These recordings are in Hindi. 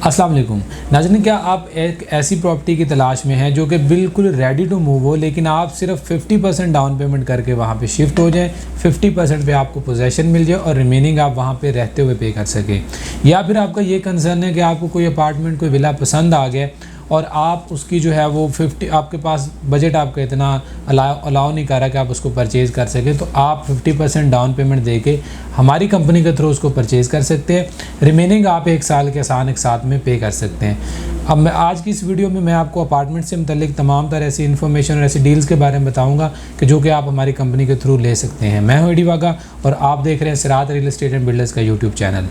अस्सलाम वालेकुम नाज़रीन, क्या आप एक ऐसी प्रॉपर्टी की तलाश में हैं जो कि बिल्कुल रेडी टू मूव हो, लेकिन आप सिर्फ 50% डाउन पेमेंट करके वहाँ पे शिफ्ट हो जाएं, 50% पे आपको पोजेसन मिल जाए और रिमेनिंग आप वहाँ पे रहते हुए पे कर सकें। या फिर आपका ये कंसर्न है कि आपको कोई अपार्टमेंट, कोई विला पसंद आ गया और आप उसकी जो है वो 50, आपके पास बजट आपका इतना अलाउ नहीं कर रहा कि आप उसको परचेज़ कर सकें, तो आप 50% डाउन पेमेंट देके हमारी कंपनी के थ्रू उसको परचेज़ कर सकते हैं। रिमेनिंग आप 1 साल के आसान एक साथ में पे कर सकते हैं। अब मैं आज की इस वीडियो में मैं आपको अपार्टमेंट से मुतल्लिक तमाम तरह ऐसी इन्फॉर्मेशन और ऐसी डील्स के बारे में बताऊंगा कि जो कि आप हमारी कंपनी के थ्रू ले सकते हैं। मैं हूं एडी वागा और आप देख रहे हैं सिरात रियल एस्टेट एंड बिल्डर्स का यूट्यूब चैनल।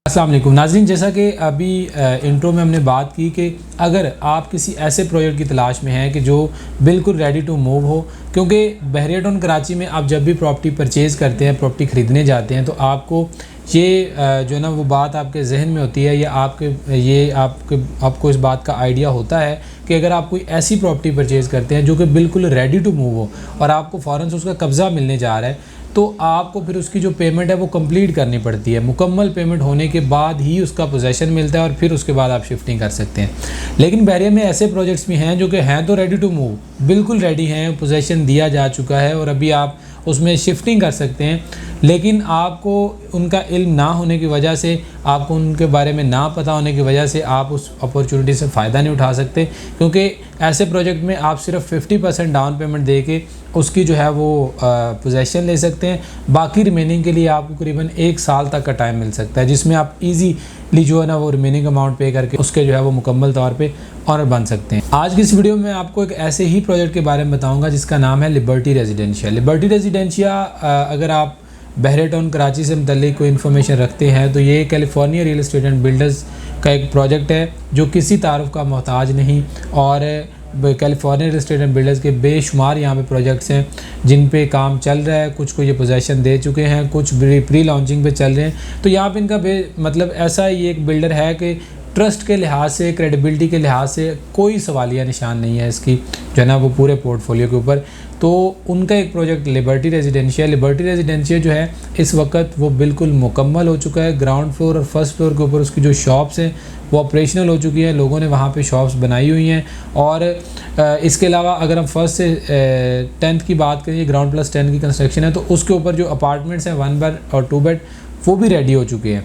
अस्सलाम वालेकुम नाज़रीन, जैसा कि अभी इंट्रो में हमने बात की कि अगर आप किसी ऐसे प्रोजेक्ट की तलाश में हैं कि जो बिल्कुल रेडी टू मूव हो, क्योंकि बहरिया टाउन कराची में आप जब भी प्रॉपर्टी परचेज़ करते हैं, प्रॉपर्टी ख़रीदने जाते हैं, तो आपको ये जो है ना वो बात आपके जहन में होती है या आपको इस बात का आइडिया होता है कि अगर आप कोई ऐसी प्रॉपर्टी परचेज़ करते हैं जो कि बिल्कुल रेडी टू मूव हो और आपको फ़ौरन से उसका कब्ज़ा मिलने जा रहा है, तो आपको फिर उसकी जो पेमेंट है वो कंप्लीट करनी पड़ती है। मुकम्मल पेमेंट होने के बाद ही उसका पोजेसन मिलता है और फिर उसके बाद आप शिफ्टिंग कर सकते हैं। लेकिन बहरिया में ऐसे प्रोजेक्ट्स भी हैं जो कि हैं तो रेडी टू मूव, बिल्कुल रेडी हैं, पोजेसन दिया जा चुका है और अभी आप उसमें शिफ्टिंग कर सकते हैं, लेकिन आपको उनका इल्म ना होने की वजह से, आपको उनके बारे में ना पता होने की वजह से आप उस अपॉर्चुनिटी से फ़ायदा नहीं उठा सकते, क्योंकि ऐसे प्रोजेक्ट में आप सिर्फ 50% डाउन पेमेंट दे के उसकी जो है वो पोजेसन ले सकते हैं। बाकी रिमेनिंग के लिए आपको करीबन 1 साल तक का टाइम मिल सकता है, जिसमें आप ईजीली जो है ना वो रिमेनिंग अमाउंट पे करके उसके जो है वो मुकम्मल तौर पे ऑनर बन सकते हैं। आज की इस वीडियो में आपको एक ऐसे ही प्रोजेक्ट के बारे में बताऊंगा जिसका नाम है लिबर्टी रेजिडेंशिया। लिबर्टी रेजिडेंशिया, अगर आप बहरिया टाउन कराची से मुतल्लिक कोई इन्फॉर्मेशन रखते हैं तो ये California real estate and builders का एक प्रोजेक्ट है जो किसी तारुफ का मोहताज नहीं, और California real estate and builders के बेशुमार यहाँ पे प्रोजेक्ट्स हैं जिन पे काम चल रहा है। कुछ को ये पोजेसन दे चुके हैं, कुछ प्री लॉन्चिंग पे चल रहे हैं। तो यहाँ पे इनका मतलब ऐसा ये एक बिल्डर है कि ट्रस्ट के लिहाज से, क्रेडिबिलिटी के लिहाज से कोई सवालिया निशान नहीं है इसकी जो है ना वो पूरे पोर्टफोलियो के ऊपर। तो उनका एक प्रोजेक्ट लिबर्टी रेजिडेंशिया जो है इस वक्त वो बिल्कुल मुकम्मल हो चुका है। ग्राउंड फ्लोर और फर्स्ट फ्लोर के ऊपर उसकी जो शॉप्स हैं वो ऑपरेशनल हो चुकी हैं, लोगों ने वहाँ पे शॉप्स बनाई हुई हैं। और इसके अलावा अगर हम फर्स्ट से 10th की बात करें, ग्राउंड प्लस 10 की कंस्ट्रक्शन है, तो उसके ऊपर जो अपार्टमेंट्स हैं 1 बेड और 2 बेड वो भी रेडी हो चुके हैं।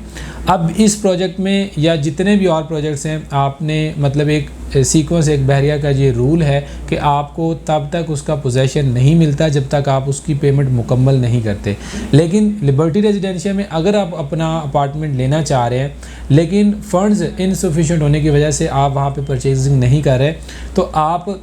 अब इस प्रोजेक्ट में या जितने भी और प्रोजेक्ट्स हैं, आपने मतलब एक सीक्वेंस, एक बहरिया का ये रूल है कि आपको तब तक उसका पोजेसन नहीं मिलता जब तक आप उसकी पेमेंट मुकम्मल नहीं करते। लेकिन लिबर्टी रेजिडेंशिया में अगर आप अपना अपार्टमेंट लेना चाह रहे हैं लेकिन फंड्स इनसफिशिएंट होने की वजह से आप वहाँ पे परचेजिंग नहीं कर रहे, तो आप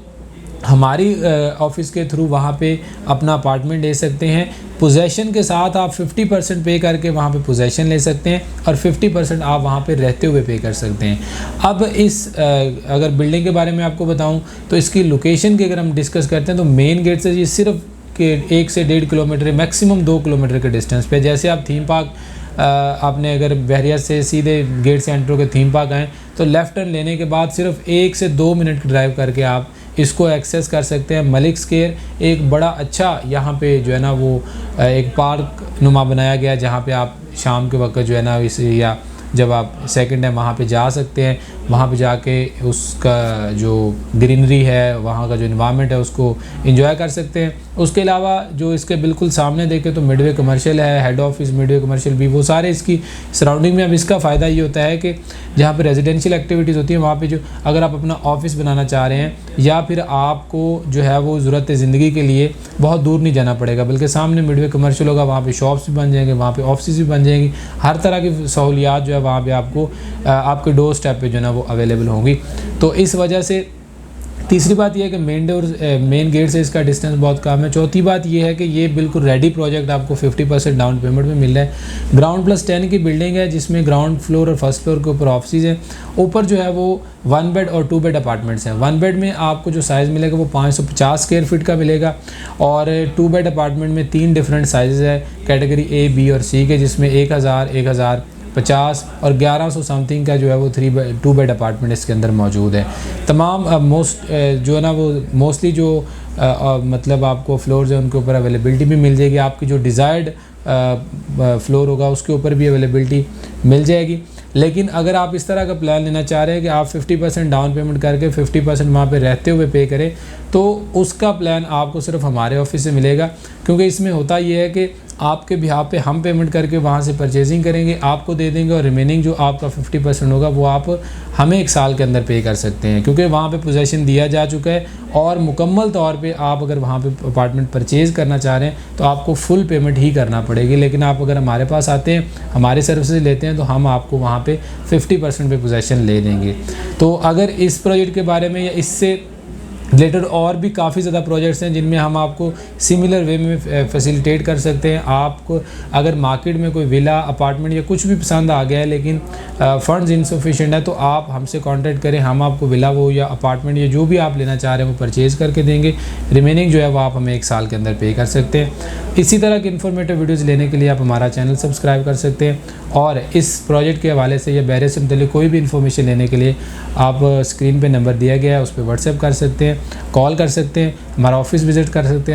हमारी ऑफिस के थ्रू वहाँ पे अपना अपार्टमेंट ले सकते हैं। पोजेसन के साथ आप 50% पे करके वहाँ पे पोजेसन ले सकते हैं और 50% आप वहाँ पे रहते हुए पे कर सकते हैं। अब इस अगर बिल्डिंग के बारे में आपको बताऊँ तो इसकी लोकेशन की अगर हम डिस्कस करते हैं तो मेन गेट से ये सिर्फ के 1 से 1.5 किलोमीटर, मैक्सिमम 2 किलोमीटर के डिस्टेंस पे। जैसे आप थीम पार्क, आपने अगर बहरिया से सीधे गेट से एंटर होकर थीम पार्क आएँ तो लेफ़्ट टर्न लेने के बाद सिर्फ 1 से 2 मिनट की ड्राइव करके आप इसको एक्सेस कर सकते हैं। मलिक स्क्वायर एक बड़ा अच्छा यहाँ पे जो है ना वो एक पार्क नुमा बनाया गया, जहाँ पे आप शाम के वक्त जो है ना इस या जब आप सेकंड टाइम वहाँ पे जा सकते हैं, वहाँ पे जाके उसका जो ग्रीनरी है, वहाँ का जो इन्वायरमेंट है उसको एंजॉय कर सकते हैं। उसके अलावा जो इसके बिल्कुल सामने देखें तो मिडवे कमर्शियल है, हेड ऑफिस मिडवे कमर्शियल भी, वो सारे इसकी सराउंडिंग में। अब इसका फ़ायदा ये होता है कि जहाँ पे रेजिडेंशियल एक्टिविटीज़ होती हैं वहाँ पे जो अगर आप अपना ऑफिस बनाना चाह रहे हैं या फिर आपको जो है वो ज़रूरत ज़िंदगी के लिए बहुत दूर नहीं जाना पड़ेगा, बल्कि सामने मिडवे कमर्शियल होगा, वहाँ पे शॉप्स भी बन जाएंगे, वहाँ पे ऑफिस भी बन जाएंगी, हर तरह की सहूलियात जो है वहाँ पे आपको आपके डोर स्टेप पे जो है ना वो अवेलेबल होंगी। तो इस वजह से तीसरी बात यह है कि मेन गेट से इसका डिस्टेंस बहुत कम है। चौथी बात यह है कि ये बिल्कुल रेडी प्रोजेक्ट आपको 50% डाउन पेमेंट में मिल रहा है। ग्राउंड प्लस 10 की बिल्डिंग है जिसमें ग्राउंड फ्लोर और फर्स्ट फ्लोर के ऊपर ऑफिस हैं। ऊपर जो है वो 1 बेड और 2 बेड अपार्टमेंट्स हैं। 1 बेड में आपको जो साइज़ मिलेगा वो 550 स्क्वायर फीट का मिलेगा और 2 बेड अपार्टमेंट में 3 डिफरेंट साइज़ है, कैटेगरी A, B और C के, जिसमें 1000, 1050 और 1100 समथिंग का जो है वो 2 बेड अपार्टमेंट इसके अंदर मौजूद है। तमाम जो है ना वो मोस्टली जो मतलब आपको फ्लोर्स है उनके ऊपर अवेलेबिलिटी भी मिल जाएगी। आपकी जो डिज़ायर्ड फ्लोर होगा उसके ऊपर भी अवेलेबिलिटी मिल जाएगी। लेकिन अगर आप इस तरह का प्लान लेना चाह रहे हैं कि आप 50% डाउन पेमेंट करके 50% वहाँ पे रहते हुए पे करें, तो उसका प्लान आपको सिर्फ हमारे ऑफिस से मिलेगा, क्योंकि इसमें होता ये है कि आपके बिहाफ पे हम पेमेंट करके वहाँ से परचेजिंग करेंगे, आपको दे देंगे, और रिमेनिंग जो आपका 50% होगा वो आप हमें 1 साल के अंदर पे कर सकते हैं, क्योंकि वहाँ पे पोजेसन दिया जा चुका है। और मुकम्मल तौर पे आप अगर वहाँ पे अपार्टमेंट परचेज़ करना चाह रहे हैं तो आपको फुल पेमेंट ही करना पड़ेगी। लेकिन आप अगर हमारे पास आते हैं, हमारे सर्विसेज लेते हैं, तो हम आपको वहाँ पे 50% पे पोजेसन ले देंगे। तो अगर इस प्रोजेक्ट के बारे में या इससे रिलेटेड और भी काफ़ी ज़्यादा प्रोजेक्ट्स हैं जिनमें हम आपको सिमिलर वे में फैसिलिटेट कर सकते हैं। आपको अगर मार्केट में कोई विला, अपार्टमेंट या कुछ भी पसंद आ गया है लेकिन फंड्स इनसफिशिएंट है, तो आप हमसे कांटेक्ट करें, हम आपको विला वो या अपार्टमेंट या जो भी आप लेना चाह रहे हैं वो परचेज़ करके देंगे। रिमेनिंग जो है वो आप हमें 1 साल के अंदर पे कर सकते हैं। इसी तरह की इन्फॉर्मेटिव वीडियोज़ लेने के लिए आप हमारा चैनल सब्सक्राइब कर सकते हैं, और इस प्रोजेक्ट के हवाले से या बहरे से मुतल्लिक़ कोई भी इन्फॉर्मेशन लेने के लिए आप स्क्रीन पे नंबर दिया गया है उस पर व्हाट्सएप कर सकते हैं, कॉल कर सकते हैं, हमारा ऑफिस विज़िट कर सकते हैं।